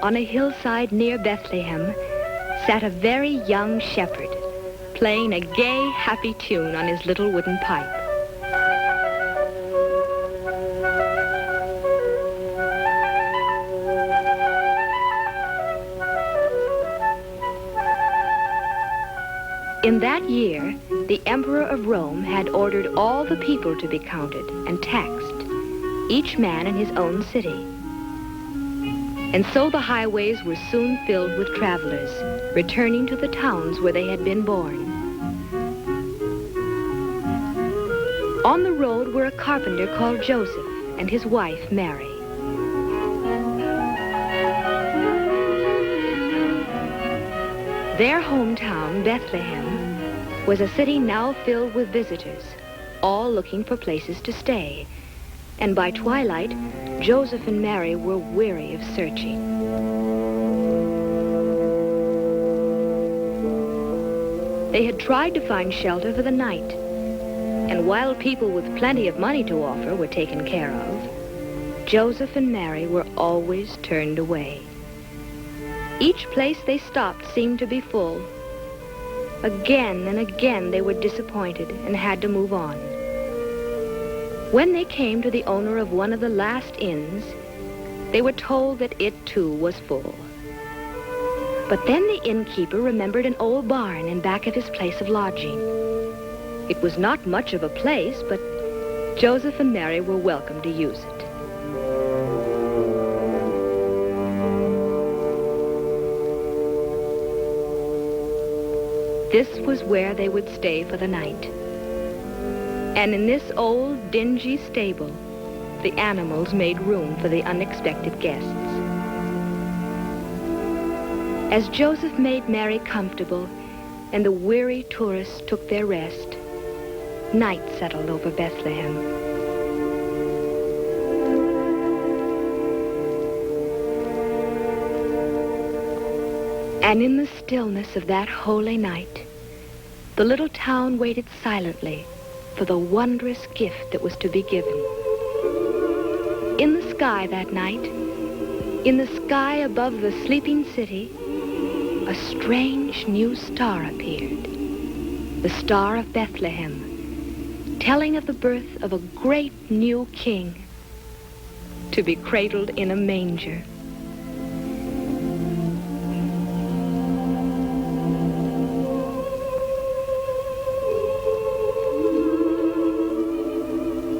on a hillside near Bethlehem, sat a very young shepherd, playing a gay, happy tune on his little wooden pipe. In that year, the Emperor of Rome had ordered all the people to be counted and taxed, each man in his own city. And so the highways were soon filled with travelers, returning to the towns where they had been born. On the road were a carpenter called Joseph and his wife, Mary. Their hometown, Bethlehem, was a city now filled with visitors, all looking for places to stay. And by twilight, Joseph and Mary were weary of searching. They had tried to find shelter for the night, and while people with plenty of money to offer were taken care of, Joseph and Mary were always turned away. Each place they stopped seemed to be full. Again and again they were disappointed and had to move on. When they came to the owner of one of the last inns, they were told that it too was full. But then the innkeeper remembered an old barn in back of his place of lodging. It was not much of a place, but Joseph and Mary were welcome to use it. This was where they would stay for the night. And in this old, dingy stable, the animals made room for the unexpected guests. As Joseph made Mary comfortable and the weary tourists took their rest, night settled over Bethlehem. And in the stillness of that holy night, the little town waited silently for the wondrous gift that was to be given. In the sky that night, in the sky above the sleeping city, a strange new star appeared, the Star of Bethlehem, telling of the birth of a great new king to be cradled in a manger.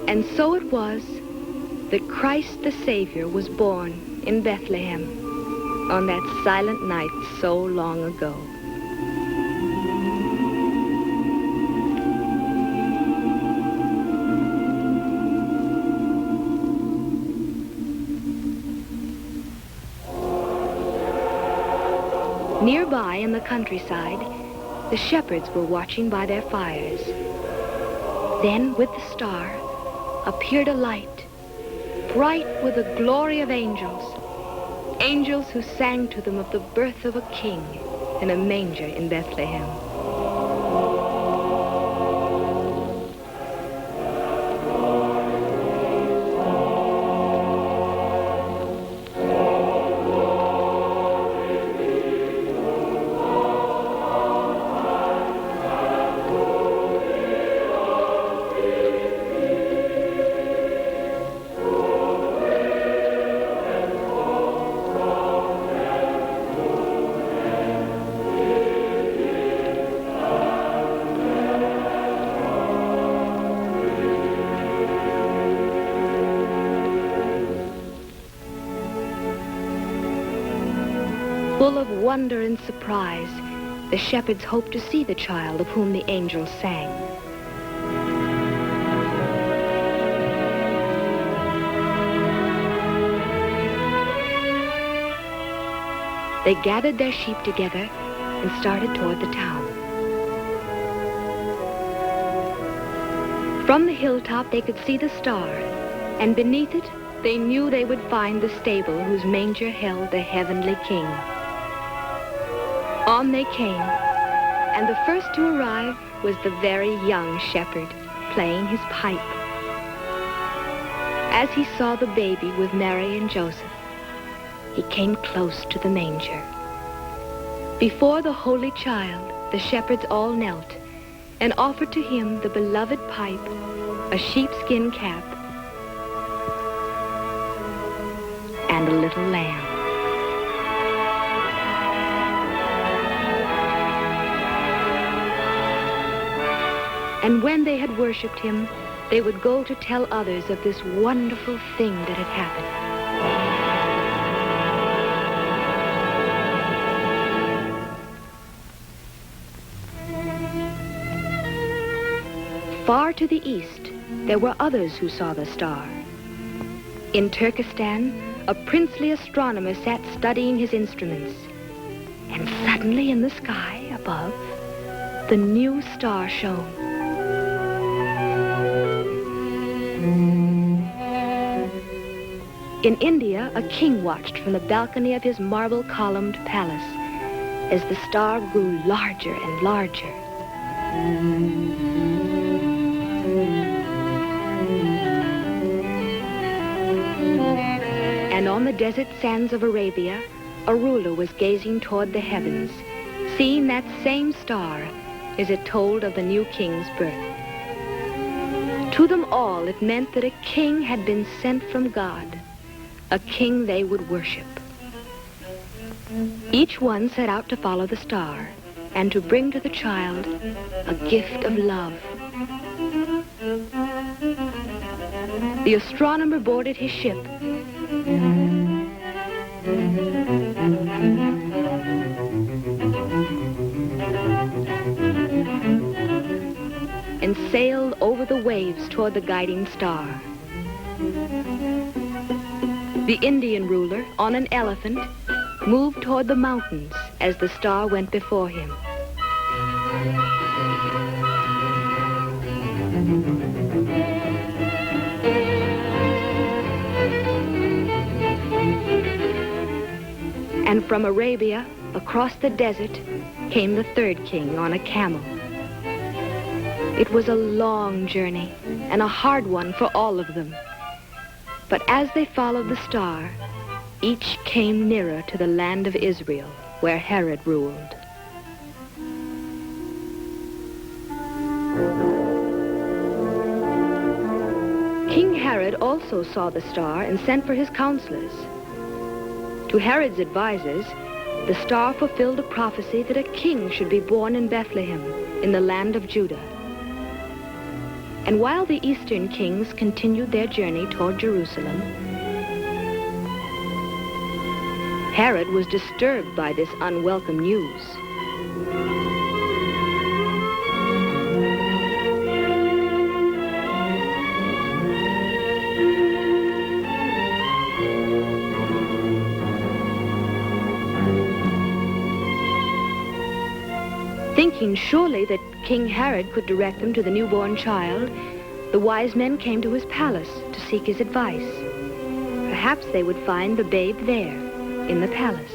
And so it was that Christ the Savior was born in Bethlehem on that silent night so long ago. Nearby in the countryside, the shepherds were watching by their fires. Then, with the star, appeared a light, bright with the glory of angels, angels who sang to them of the birth of a king in a manger in Bethlehem. Full of wonder and surprise, the shepherds hoped to see the child of whom the angels sang. They gathered their sheep together and started toward the town. From the hilltop they could see the star, and beneath it they knew they would find the stable whose manger held the heavenly king. On they came, and the first to arrive was the very young shepherd playing his pipe. As he saw the baby with Mary and Joseph, he came close to the manger. Before the holy child, the shepherds all knelt and offered to him the beloved pipe, a sheepskin cap, and a little lamb. And when they had worshipped him, they would go to tell others of this wonderful thing that had happened. Far to the east, there were others who saw the star. In Turkestan, a princely astronomer sat studying his instruments. And suddenly in the sky above, the new star shone. In India, a king watched from the balcony of his marble-columned palace as the star grew larger and larger. And on the desert sands of Arabia, a ruler was gazing toward the heavens, seeing that same star as it told of the new king's birth. To them all, it meant that a king had been sent from God, a king they would worship. Each one set out to follow the star and to bring to the child a gift of love. The astronomer boarded his ship and sailed over the waves toward the guiding star. The Indian ruler, on an elephant, moved toward the mountains as the star went before him. And from Arabia, across the desert, came the third king on a camel. It was a long journey and a hard one for all of them. But as they followed the star, each came nearer to the land of Israel, where Herod ruled. King Herod also saw the star and sent for his counselors. To Herod's advisors, the star fulfilled a prophecy that a king should be born in Bethlehem, in the land of Judah. And while the eastern kings continued their journey toward Jerusalem, Herod was disturbed by this unwelcome news. Thinking surely that King Herod could direct them to the newborn child, the wise men came to his palace to seek his advice. Perhaps they would find the babe there, in the palace.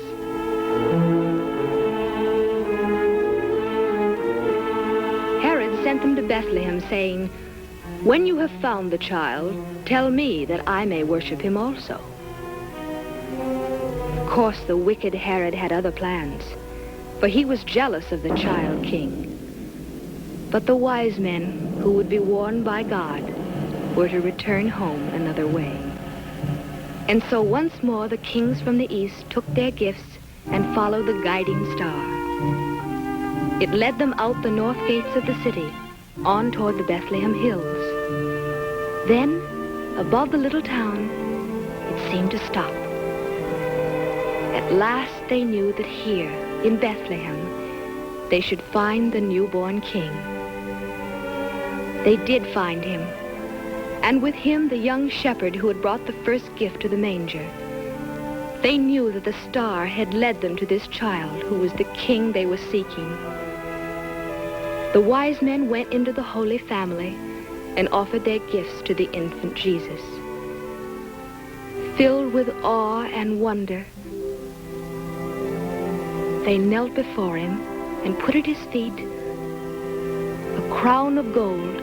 Herod sent them to Bethlehem, saying, "When you have found the child, tell me that I may worship him also." Of course, the wicked Herod had other plans, for he was jealous of the child king. But the wise men, who would be warned by God, were to return home another way. And so once more the kings from the east took their gifts and followed the guiding star. It led them out the north gates of the city, on toward the Bethlehem hills. Then, above the little town, it seemed to stop. At last they knew that here, in Bethlehem, they should find the newborn king. They did find him, and with him the young shepherd who had brought the first gift to the manger. They knew that the star had led them to this child who was the king they were seeking. The wise men went into the Holy Family and offered their gifts to the infant Jesus. Filled with awe and wonder, they knelt before him and put at his feet a crown of gold,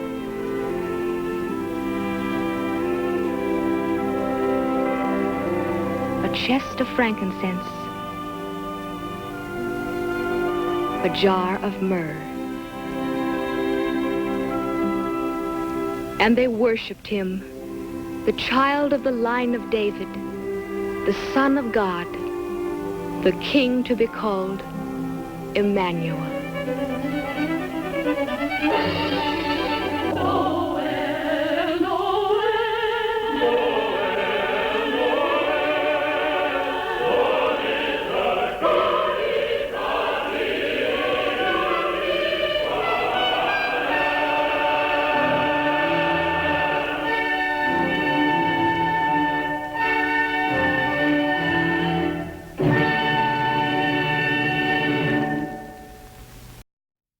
a chest of frankincense, a jar of myrrh. And they worshipped him, the child of the line of David, the Son of God, the King to be called Emmanuel.